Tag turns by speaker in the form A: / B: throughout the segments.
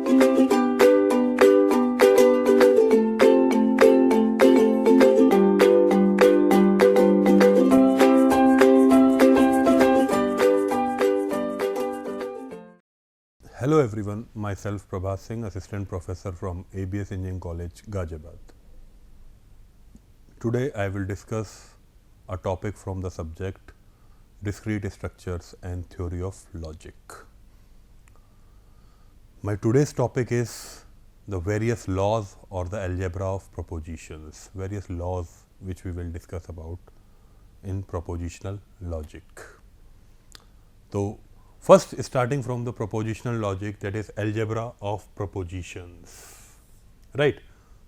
A: Hello everyone, myself Prabhat Singh, Assistant Professor from ABS Engineering College, Ghaziabad. Today I will discuss a topic from the subject Discrete Structures and Theory of Logic. My today's topic is the various laws or the algebra of propositions, various laws which we will discuss about in propositional logic. So, first starting from the propositional logic, that is algebra of propositions, right.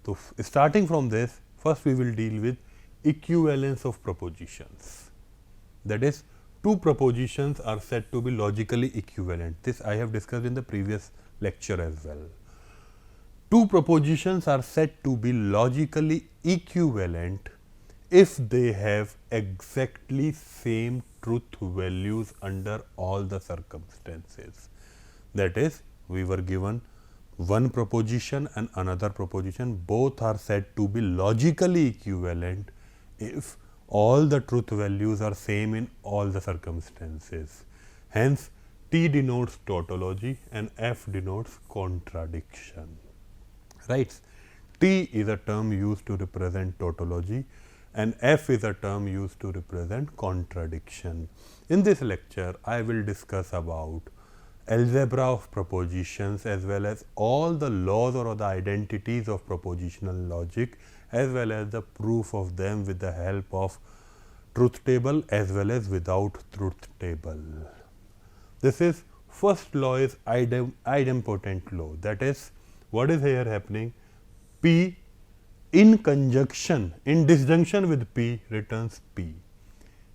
A: So, starting from this, first we will deal with equivalence of propositions, that is two propositions are said to be logically equivalent. This I have discussed in the previous lecture as well. Two propositions are said to be logically equivalent if they have exactly same truth values under all the circumstances. That is, we were given one proposition and another proposition, both are said to be logically equivalent if all the truth values are same in all the circumstances. Hence, T denotes tautology and F denotes contradiction, right. T is a term used to represent tautology and F is a term used to represent contradiction. In this lecture, I will discuss about algebra of propositions as well as all the laws or the identities of propositional logic as well as the proof of them with the help of truth table as well as without truth table. This is first law is idempotent law, that is what is here happening, P in conjunction, in disjunction with P returns P.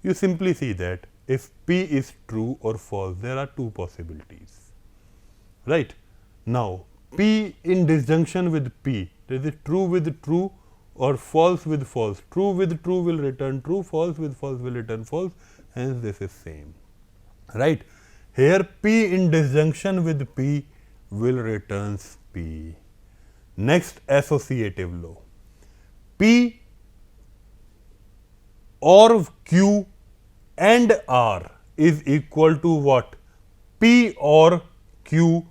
A: You simply see that if P is true or false, there are two possibilities, right. Now, P in disjunction with P, is it true with true or false with false? True with true will return true, false with false will return false, hence this is same, right. Here P in disjunction with P will returns P. Next, associative law. P or Q and R is equal to what? P or Q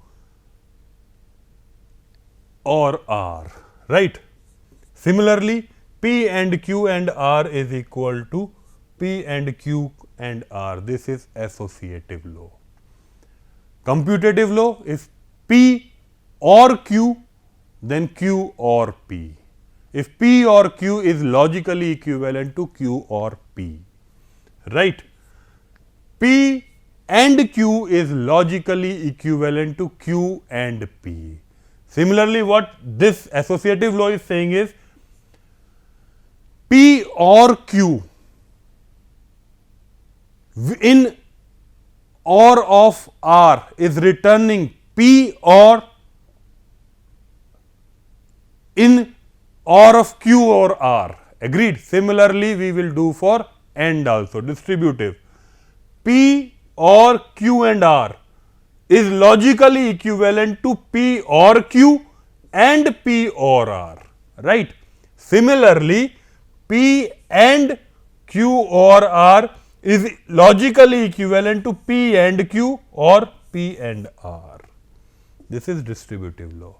A: or R, right. Similarly, P and Q and R is equal to P and Q and R. This is associative law. Computative law is P or Q, then Q or P. If P or Q is logically equivalent to Q or P, right. P and Q is logically equivalent to Q and P. Similarly, what this associative law is saying is P or Q in OR of R is returning P or in OR of Q or R, agreed. Similarly, we will do for AND also, distributive. P or Q and R is logically equivalent to P or Q and P or R, right. Similarly, P and Q or R is logically equivalent to P and Q or P and R. This is distributive law.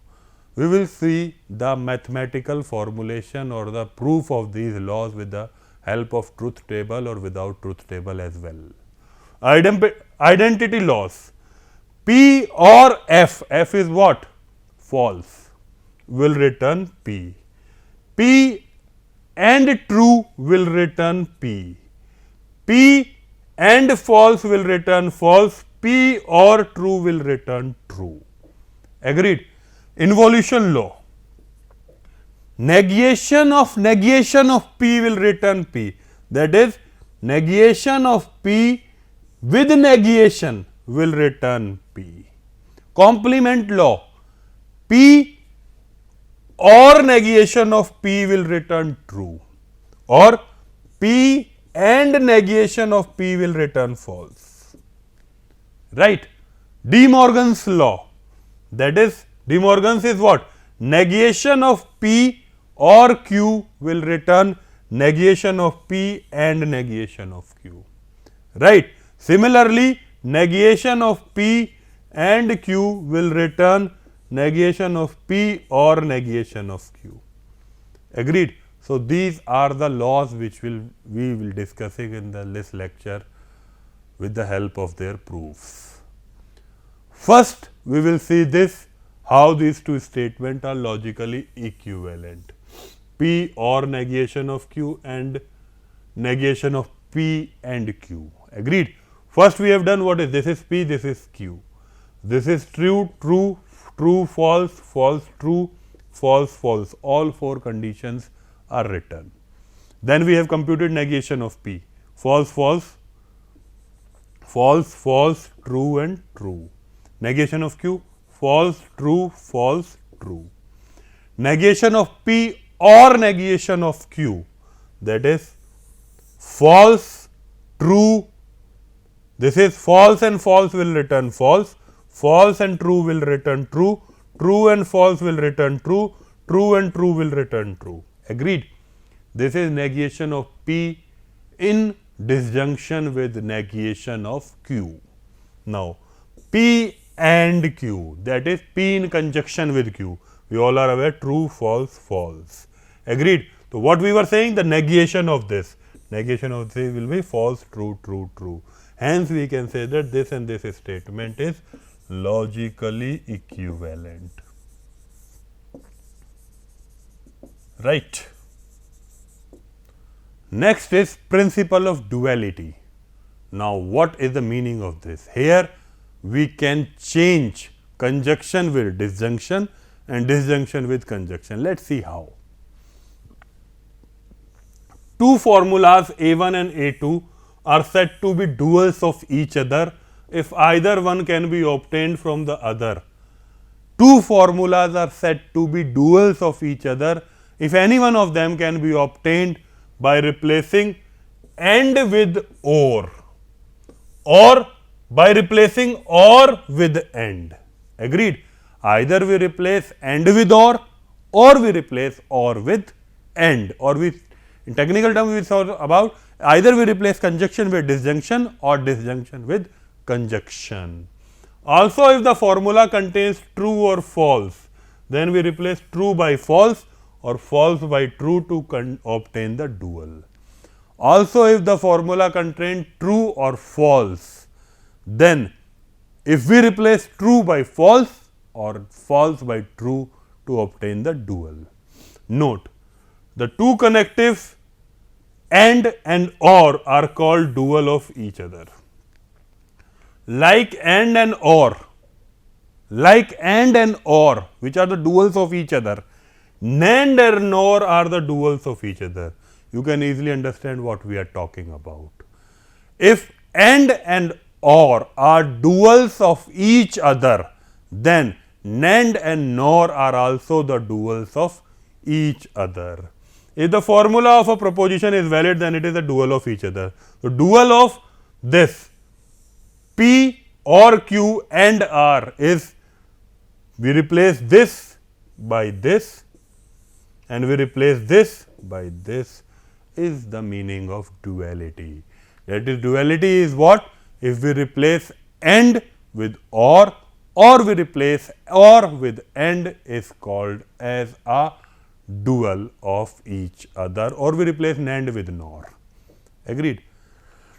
A: We will see the mathematical formulation or the proof of these laws with the help of truth table or without truth table as well. Identity laws. P or F, F is what? False, will return P. P and true will return P. P and false will return false. P or true will return true. Agreed. Involution law. Negation of P will return P. That is, negation of P with negation will return P. Complement law. P or negation of P will return true, or P and negation of P will return false, right. De Morgan's law, that is De Morgan's is what? Negation of P or Q will return negation of P and negation of Q. Right. Similarly, negation of P and Q will return negation of P or negation of Q. Agreed. So these are the laws which we will discussing in this lecture with the help of their proofs. First, we will see this, how these two statements are logically equivalent. P or negation of Q and negation of P and Q. Agreed. First we have done what is this is P, this is Q. This is true, true, true, false, false, true, false, false. All four conditions are written. Then we have computed negation of P. False, false, false, false, true and true. Negation of Q. False, true, false, true. Negation of P or negation of Q, that is false, true. This is false and false will return false, false and true will return true, true and false will return true, true and true will return true. Agreed. This is negation of P in disjunction with negation of Q. Now, P and Q, that is P in conjunction with Q. We all are aware true, false, false. Agreed. So, what we were saying, the negation of this will be false, true, true, true. Hence, we can say that this and this statement is logically equivalent. Right. Next is principle of duality. Now, what is the meaning of this? Here, we can change conjunction with disjunction and disjunction with conjunction. Let us see how. Two formulas A1 and A2 are said to be duals of each other if either one can be obtained from the other. Two formulas are said to be duals of each other if any one of them can be obtained by replacing AND with OR by replacing OR with AND. Agreed. Either we replace AND with or we replace OR with AND, or we, in technical terms we saw about either we replace conjunction with disjunction or disjunction with conjunction. Also, if the formula contains true or false, then we replace true by false or false by true to obtain the dual. Also, if the formula contains true or false, then if we replace true by false or false by true to obtain the dual. Note, the two connectives AND and OR are called dual of each other. Like AND and OR, which are the duals of each other, NAND and NOR are the duals of each other. You can easily understand what we are talking about. If AND and OR are duals of each other, then NAND and NOR are also the duals of each other. If the formula of a proposition is valid, then it is a dual of each other. So, dual of this P or Q and R is, we replace this by this and we replace this by this, is the meaning of duality. That is, duality is what? If we replace AND with OR we replace OR with AND, is called as a dual of each other, or we replace NAND with NOR. Agreed.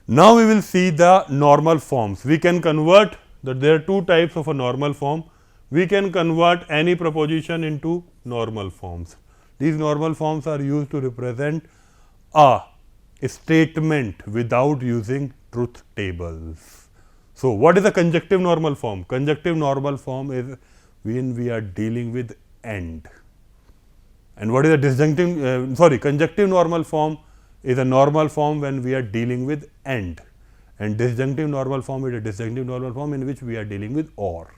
A: Now, we will see the normal forms. We can convert that there are two types of a normal form. We can convert any proposition into normal forms. These normal forms are used to represent a statement without using truth tables. So, what is a conjunctive normal form? Conjunctive normal form is when we are dealing with AND. And what is a disjunctive, conjunctive normal form is a normal form when we are dealing with AND. And disjunctive normal form is a disjunctive normal form in which we are dealing with OR.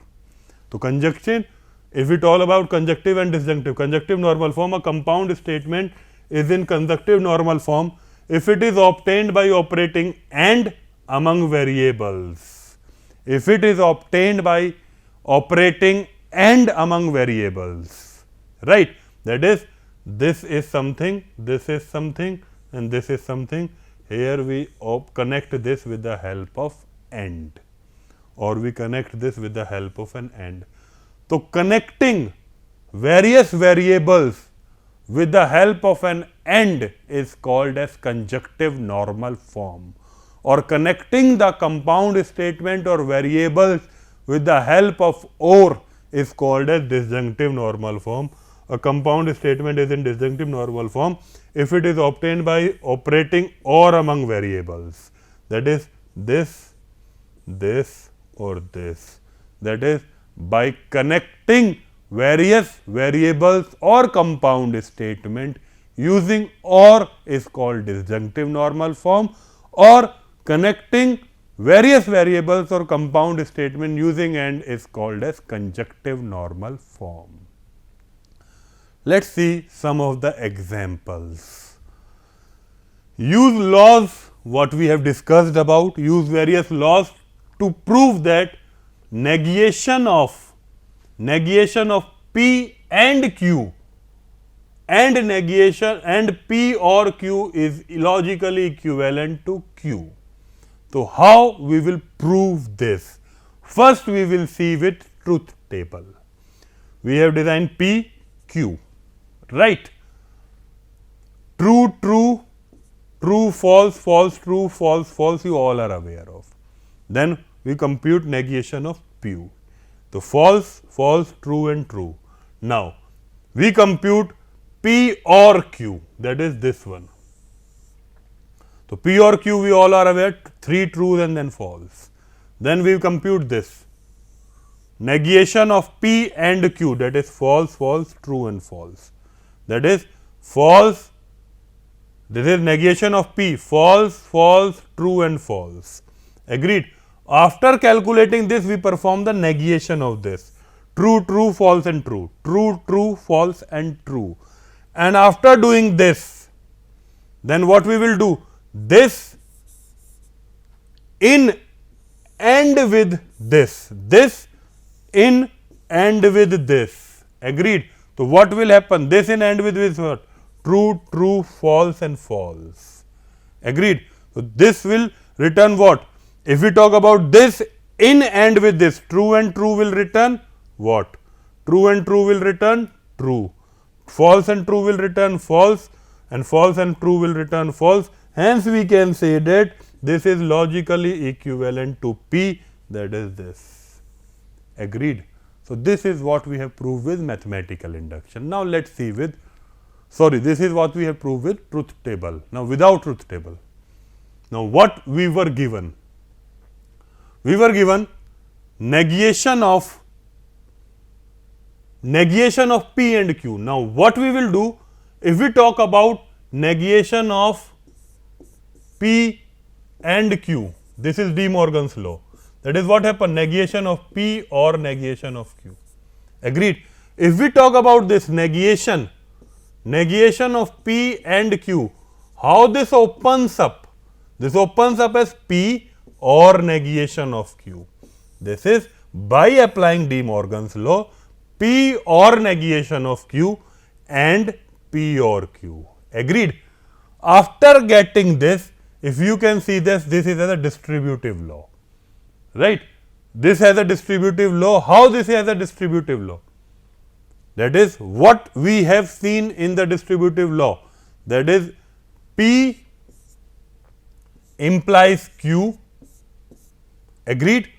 A: So, conjunction, if we talk about conjunctive and disjunctive, conjunctive normal form, a compound statement is in conjunctive normal form if it is obtained by operating AND among variables. If it is obtained by operating and among variables, right? That is, this is something, this is something, and this is something. Here we connect this with the help of AND, or we connect this with the help of an AND. So, connecting various variables with the help of an AND is called as conjunctive normal form, or connecting the compound statement or variables with the help of OR is called as disjunctive normal form. A compound statement is in disjunctive normal form if it is obtained by operating OR among variables, that is this, this, or this. That is, by connecting various variables or compound statement using OR is called disjunctive normal form, or connecting various variables or compound statement using AND is called as conjunctive normal form. Let us see some of the examples. Use laws, what we have discussed about, use various laws to prove that negation of P and Q and negation and P or Q is logically equivalent to Q. So, how we will prove this? First, we will see with truth table. We have designed P, Q, right? True, true, true, false, false, true, false, false, you all are aware of. Then we compute negation of Q. So, false, false, true and true. Now, we compute P or Q, that is this one. So, P or Q we all are aware, 3 truths and then false. Then we compute this negation of P and Q, that is false, false, true and false. That is false, this is negation of P, false, false, true and false. Agreed. After calculating this, we perform the negation of this, true, true, false and true, true, true, false and true. And after doing this, then what we will do? This in and with this, this in and with this. Agreed. So, what will happen? This in and with this what? True, true, false and false. Agreed. So, this will return what? If we talk about this in and with this, true and true will return what? True and true will return true. False and true will return false, and false and true will return false. Hence, we can say that this is logically equivalent to P, that is this. Agreed. So, this is what we have proved with mathematical induction. Now, let us see with, this is what we have proved with truth table. Now, without truth table. Now, what we were given? We were given negation of P and Q. Now, what we will do? If we talk about negation of P and Q, this is De Morgan's law. That is what happened, negation of P or negation of Q. Agreed. If we talk about this negation of P and Q, how this opens up? This opens up as P or negation of Q. This is by applying De Morgan's law, P or negation of Q and P or Q. Agreed. After getting this, if you can see this, this is as a distributive law, right? This has a distributive law. How this has a distributive law? That is what we have seen in the distributive law, that is P implies Q. Agreed.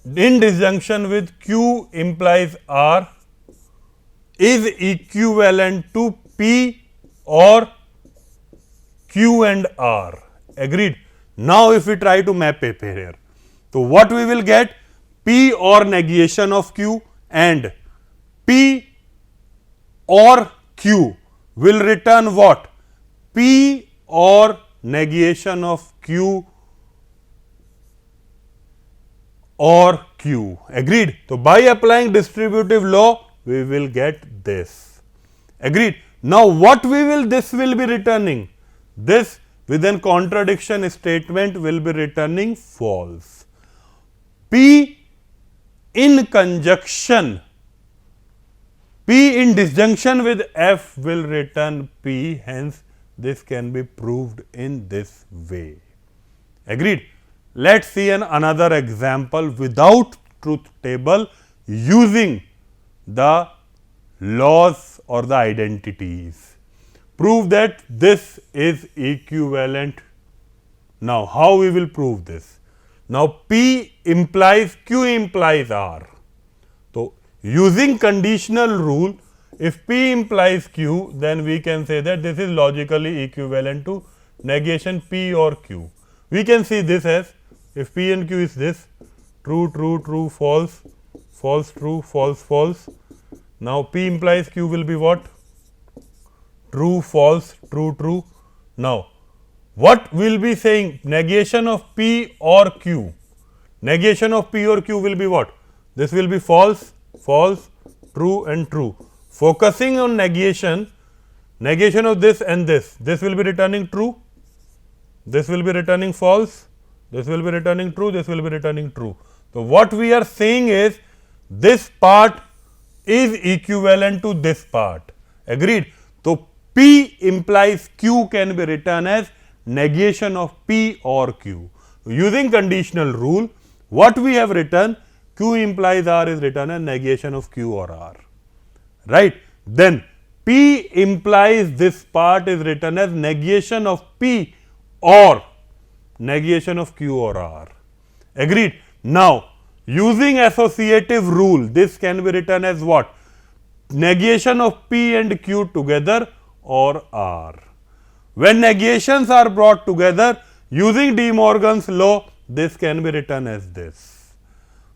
A: In disjunction with Q implies R is equivalent to P or Q and R. Agreed. Now, if we try to map it here, so what we will get? P or negation of Q and P or Q will return what? P or negation of Q or Q. Agreed. So, by applying distributive law, we will get this. Agreed. Now, what this will be returning? This within contradiction statement will be returning false. P in conjunction, P in disjunction with F will return P, hence this can be proved in this way. Agreed? Let us see another example without truth table using the laws or the identities. Prove that this is equivalent. Now, how we will prove this? Now, P implies Q implies R. So, using conditional rule, if P implies Q, then we can say that this is logically equivalent to negation P or Q. We can see this as, if P and Q is this, true, true, true, false, false, true, false, false. Now, P implies Q will be what? True, false, true, true. Now, what will be saying? Negation of P or Q. Negation of P or Q will be what? This will be false, false, true and true. Focusing on negation, negation of this and this will be returning true, this will be returning false, this will be returning true, this will be returning true. So, what we are saying is this part is equivalent to this part. Agreed? So, P implies Q can be written as negation of P or Q. Using conditional rule, what we have written, Q implies R is written as negation of Q or R, right. Then P implies this part is written as negation of P or negation of Q or R. Agreed. Now, using associative rule, this can be written as what? Negation of P and Q together or R. When negations are brought together using De Morgan's law, this can be written as this.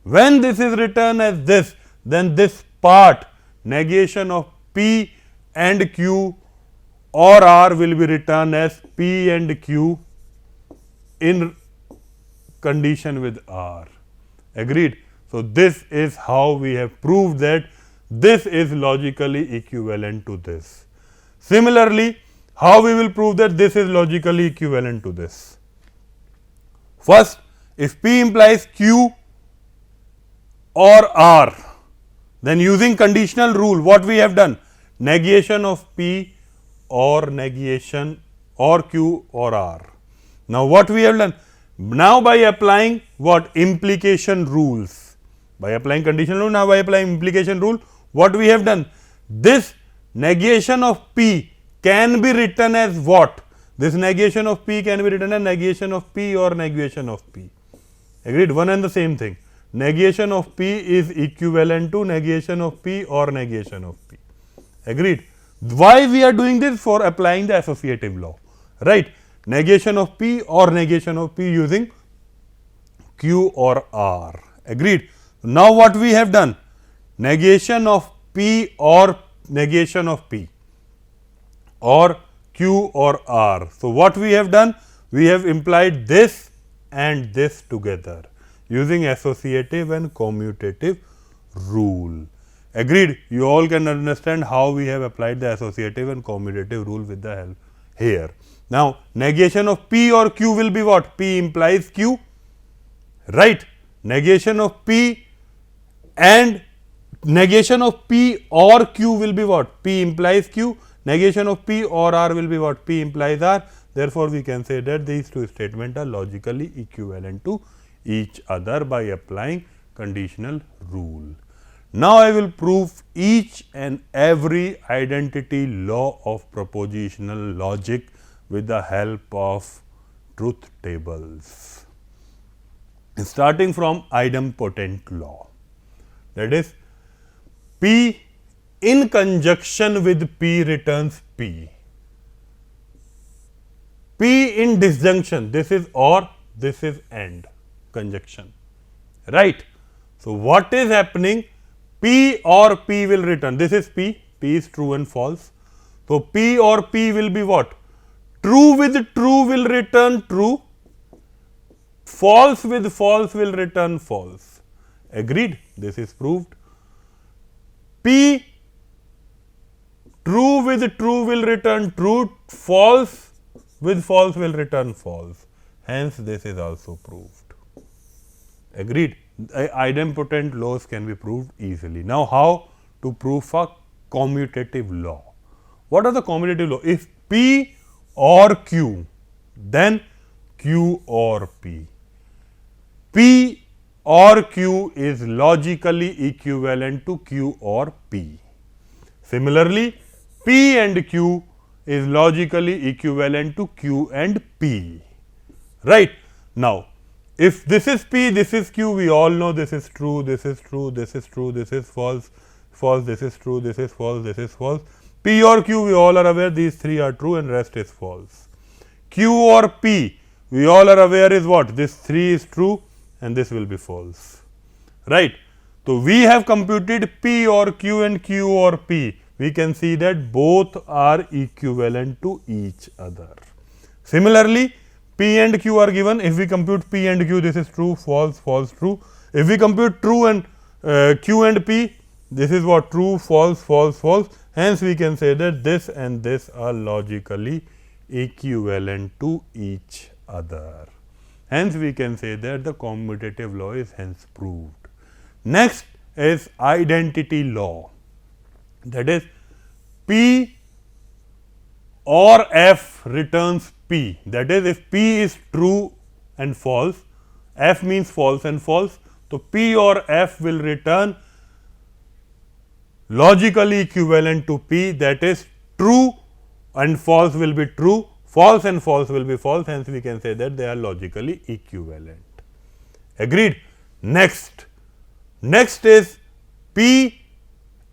A: When this is written as this, then this part negation of P and Q or R will be written as P and Q in condition with R. Agreed? So, this is how we have proved that this is logically equivalent to this. Similarly, how we will prove that this is logically equivalent to this? First, if P implies Q or R, then using conditional rule, what we have done? Negation of P or negation or Q or R. Now, what we have done? Now, by applying what? Implication rules. By applying conditional rule, now by applying implication rule, what we have done? This negation of P can be written as what? This negation of P can be written as negation of P or negation of P. Agreed? One and the same thing. Negation of P is equivalent to negation of P or negation of P. Agreed? Why we are doing this? For applying the associative law, right? Negation of P or negation of P using Q or R. Agreed? Now, what we have done? Negation of P or negation of P or Q or R. So, what we have done? We have implied this and this together using associative and commutative rule. Agreed? You all can understand how we have applied the associative and commutative rule with the help here. Now, negation of P or Q will be what? P implies Q, right. Negation of P and negation of P or Q will be what? P implies Q. Negation of P or R will be what? P implies R. Therefore, we can say that these two statements are logically equivalent to each other by applying conditional rule. Now, I will prove each and every identity law of propositional logic with the help of truth tables. Starting from idempotent law, that is, P in conjunction with P returns P. P in disjunction, this is or, this is and, conjunction, right. So, what is happening? P or P will return, this is P is true and false. So, P or P will be what? True with true will return true, false with false will return false. Agreed? This is proved. P true with true will return true, false with false will return false. Hence, this is also proved. Agreed? idempotent laws can be proved easily. Now, how to prove a commutative law? What are the commutative laws? If P or Q, then Q or P. P or Q is logically equivalent to Q or P. Similarly, P and Q is logically equivalent to Q and P. Right? Now, if this is P, this is Q, we all know this is true, this is true, this is true, this is false, false, this is true, this is false, this is false. P or Q, we all are aware these three are true and rest is false. Q or P, we all are aware is what? This 3 is true and this will be false. Right? So, we have computed P or Q and Q or P. We can see that both are equivalent to each other. Similarly, P and Q are given. If we compute P and Q, this is true, false, false, true. If we compute true and Q and P, this is what? True, false, false, false. Hence, we can say that this and this are logically equivalent to each other. Hence, we can say that the commutative law is hence proved. Next is identity law. That is, P or F returns P. That is, if P is true and false, F means false and false. So, P or F will return logically equivalent to P, that is, true and false will be true, false and false will be false. Hence, we can say that they are logically equivalent. Agreed? Next is P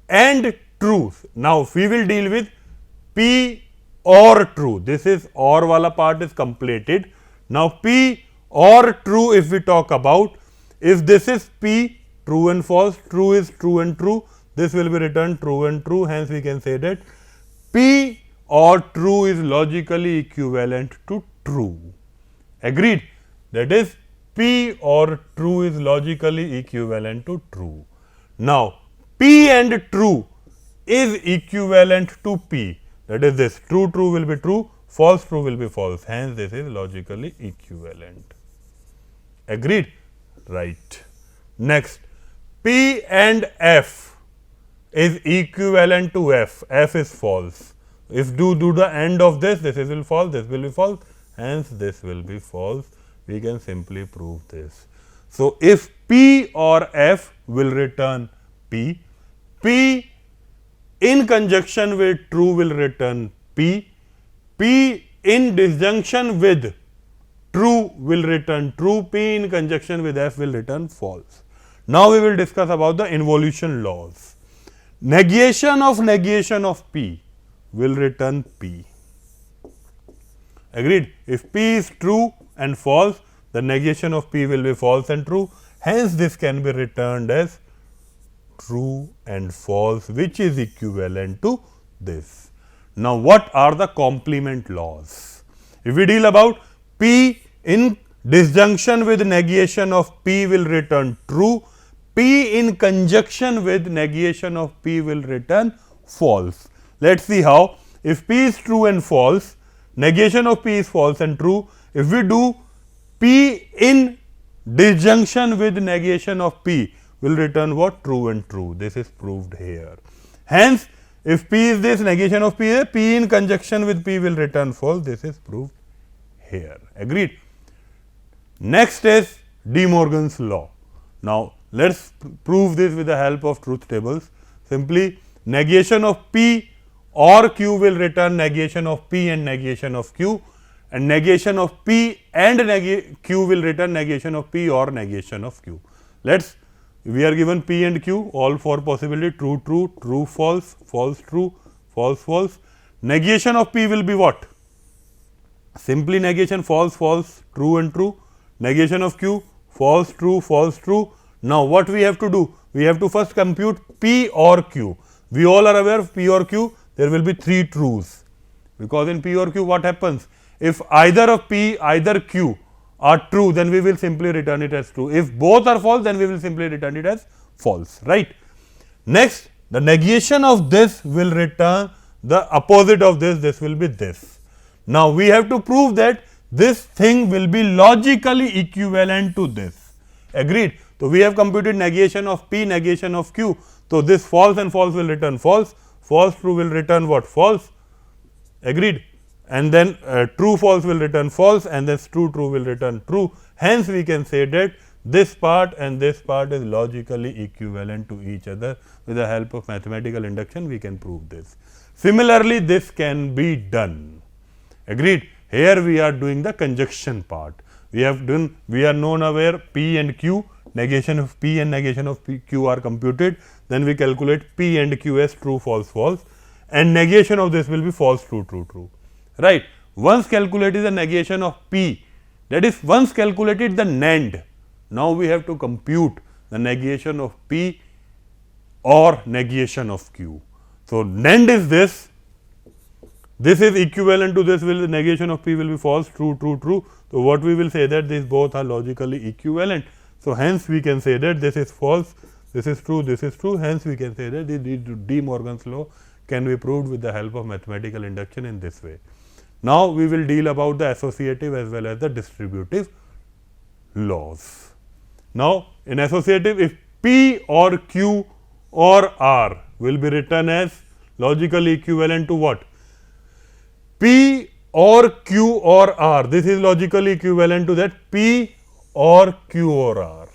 A: and true. Now, we will deal with P or true. This is or wala part is completed. Now, P or true, if we talk about, if this is P, true and false, true is true and true, this will be returned true and true. Hence, we can say that P or true is logically equivalent to true. Agreed? That is, P or true is logically equivalent to true. Now, P and true is equivalent to P. That is, this true true will be true, false true will be false. Hence, this is logically equivalent. Agreed? Right. Next, P and F is equivalent to F. F is false. If do the end of this, this will false, this will be false. Hence, this will be false. We can simply prove this. So, if P or F will return P, P in conjunction with true will return P, P in disjunction with true will return true, P in conjunction with F will return false. Now, we will discuss about the involution laws. Negation of P will return P. Agreed? If P is true and false, the negation of P will be false and true. Hence, this can be returned as true and false, which is equivalent to this. Now, what are the complement laws? If we deal about P in disjunction with negation of P will return true, P in conjunction with negation of P will return false. Let us see how. If P is true and false, negation of P is false and true. If we do P in disjunction with negation of P will return what? True and true. This is proved here. Hence, if P is this, negation of P is P in conjunction with P will return false. This is proved here. Agreed? Next is De Morgan's law. Now, let us prove this with the help of truth tables. Simply, negation of P or Q will return negation of P and negation of Q, and negation of P and Q will return negation of P or negation of Q. We are given P and Q, all four possibility, true, true, true, false, false, true, false, false. Negation of P will be what? Simply negation false, false, true and true. Negation of Q, false, true, false, true. Now, what we have to do? We have to first compute P or Q. We all are aware of P or Q, there will be 3 trues, because in P or Q what happens? If either of P, either Q are true, then we will simply return it as true. If both are false, then we will simply return it as false, right. Next, the negation of this will return the opposite of this will be this. Now, we have to prove that this thing will be logically equivalent to this. Agreed? So we have computed negation of P, negation of Q. So this false and false will return false, false true will return what? False, agreed, and then true false will return false, and then true true will return true. Hence we can say that this part and this part is logically equivalent to each other. With the help of mathematical induction we can prove this. Similarly, this can be done, agreed. Here we are doing the conjunction part. We are known aware P and Q, negation of P and negation of Q are computed. Then we calculate P and Q as true, false, false, and negation of this will be false, true, true, true, right. Once calculated the negation of P, that is once calculated the NAND, now we have to compute the negation of P or negation of Q. So NAND is this is equivalent to this, will the negation of P will be false, true, true, true. So what we will say that these both are logically equivalent. So hence we can say that this is false, this is true, this is true. Hence we can say that the De Morgan's law can be proved with the help of mathematical induction in this way. Now we will deal about the associative as well as the distributive laws. Now in associative, if P or Q or R will be written as logically equivalent to what? P or Q or R, this is logically equivalent to that P or Q or R,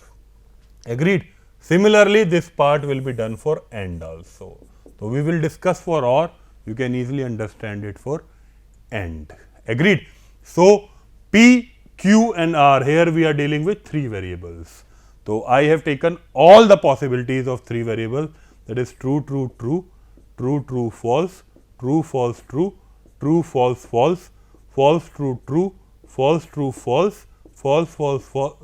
A: agreed. Similarly, this part will be done for AND also. So we will discuss for OR, you can easily understand it for AND, agreed. So P, Q and R, here we are dealing with 3 variables. So I have taken all the possibilities of 3 variables, that is true, true, true, true, true, false, true, false, true, true, false, false, false, true, true, false, true, false, false, false, false,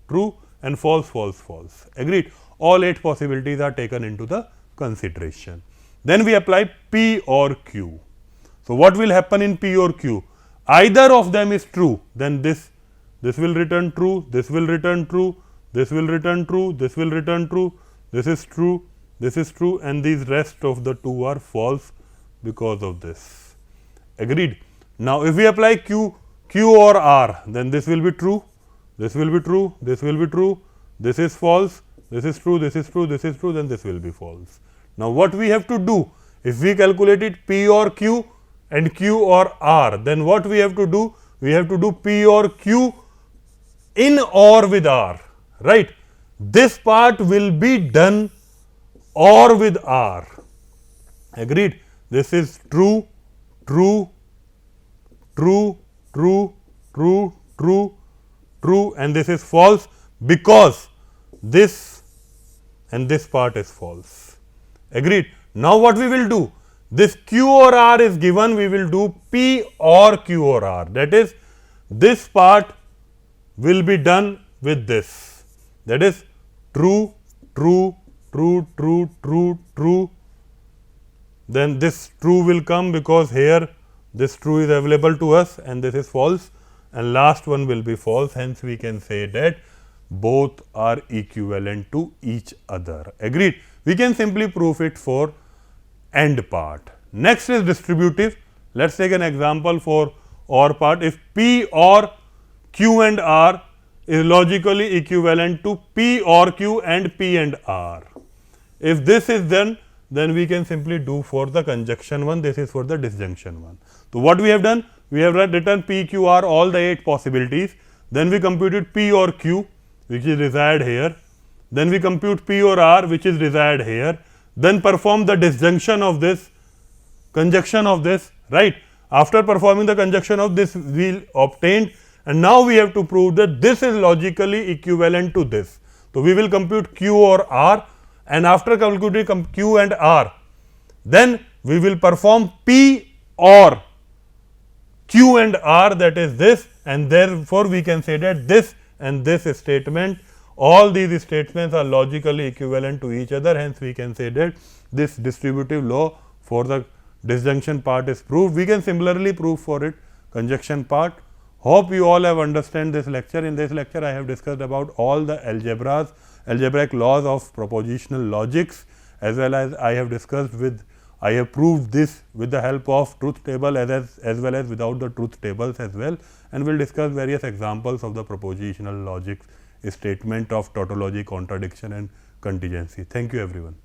A: true, and false, false, false, agreed. All 8 possibilities are taken into the consideration. Then we apply P or Q. So what will happen in P or Q? Either of them is true, then this will return true, this will return true, this will return true, this will return true, this is true, and these rest of the 2 are false because of this, agreed. Now if we apply Q or R, then this will be true, this will be true, this will be true, this is false, this is true, this is true, this is true, then this will be false. Now what we have to do? If we calculated P or Q and Q or R, then what we have to do? We have to do P or Q in OR with R, right. This part will be done OR with R, agreed. This is true, true, true, true, true, true, true, and this is false because this and this part is false, agreed. Now what we will do? This Q or R is given, we will do P or Q or R, that is this part will be done with this, that is true, true, true, true, true, true, then this true will come because here this true is available to us and this is false, and last one will be false. Hence we can say that both are equivalent to each other, agreed. We can simply prove it for AND part. Next is distributive. Let us take an example for OR part. If P or Q and R is logically equivalent to P or Q and P and R. If this is done, then we can simply do for the conjunction one, this is for the disjunction one. So what we have done? We have written P, Q, R, all the 8 possibilities. Then we computed P or Q, which is reside here. Then we compute P or R, which is reside here. Then perform the disjunction of this, conjunction of this, right. After performing the conjunction of this, we obtained, and now we have to prove that this is logically equivalent to this. So we will compute Q or R, and after computing Q and R, then we will perform P or Q and R, that is this, and therefore we can say that this and this statement, all these statements are logically equivalent to each other. Hence we can say that this distributive law for the disjunction part is proved. We can similarly prove for it conjunction part. Hope you all have understand this lecture. In this lecture I have discussed about all the algebraic laws of propositional logics, as well as I have proved this with the help of truth table as well as without the truth tables as well, and we will discuss various examples of the propositional logics statement of tautology, contradiction and contingency. Thank you everyone.